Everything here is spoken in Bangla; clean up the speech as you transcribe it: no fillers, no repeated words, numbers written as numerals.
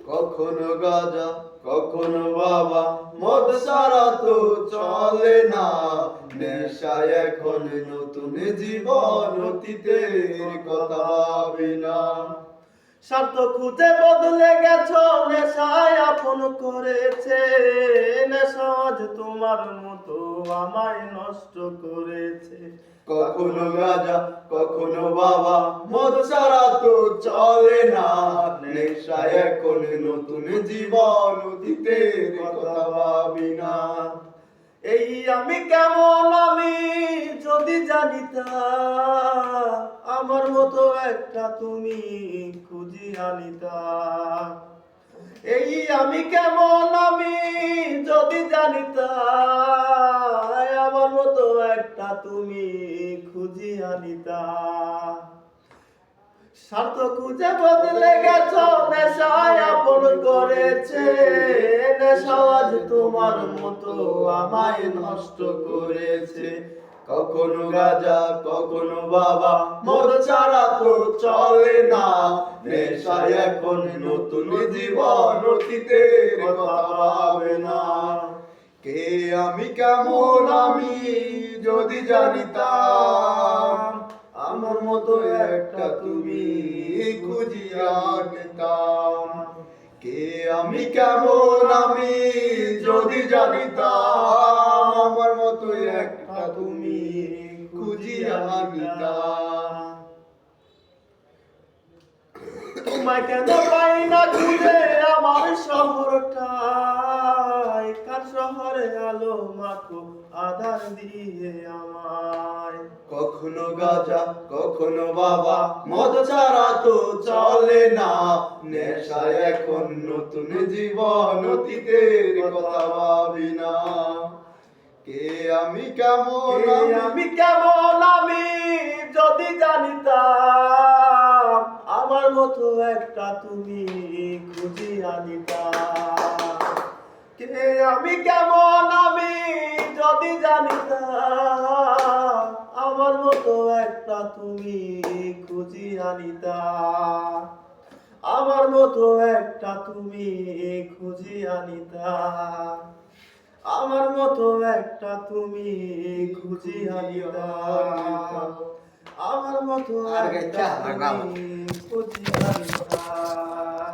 কখনো গাঁজা কখনো বাবা, মদ ছাড়া তো চলে না। নেশায় এখন নতুন জীবন, অতীতের কথা ভাবি না। স্বার্থ খুঁজে বদলে গেছো, নেশায় আপন করেছে। নেশা আজ তোমার মতো আমায় নষ্ট করেছে। কখনো গাঁজা কখনো বাবা, মদ ছাড়া তো চলে না। নেশায় এখন নতুন জীবন, অতীতের কথা ভাবি না। এই আমি কেমন, আমি যদি জানিতাম, আমার মতো একটা তুমি খুঁজিয়া নিতাম। এই আমি কেমন, আমি যদি জানিতাম, আমার মতো একটা তুমি খুঁজিয়া নিতাম। স্বার্থ খুঁজে বদলে গেছো, নেশায় আপন করেছে। নেশা আজ তোমার মতো আমায় নষ্ট করেছে। কখনো গাঁজা কখনো বাবা, মদ ছাড়া তো চলে না। নেশায় এখন নতুন জীবন, অতীতের কথা ভাবে না। কে আমি কেমন, আমি যদি জানিতাম, আমার মতো একটা তুমি খুঁজিয়া নিতাম। কে আমি কেমন, আমি যদি জানিতাম, আমার মতো একটা তুমি খুঁজিয়া নিতাম। তোমায় কেন পাই না খুঁজে আমার শহরটায়, কার শহরে আলো মাখো আধার দিয়ে আমায়। কখনো গাঁজা কখনো বাবা, মদ ছাড়া তো চলে না। নেশায় এখন নতুন জীবন, অতীতের কথা ভাবি না। কে আমি কেমন, আমি কেমন, আমি যদি জানিতাম, আমার মতো একটা তুমি খুঁজিয়া নিতাম। কে আমি কেমন, আমি যদি জানিতাম, আমার মতো একটা তুমি খুঁজিয়া নিতাম। আমার মতো একটা তুমি খুঁজিয়া নিতাম। আমার মতো একটা তুমি খুঁজিয়া নিতাম। আমার মতো একটা তুমি খুঁজিয়া নিতাম।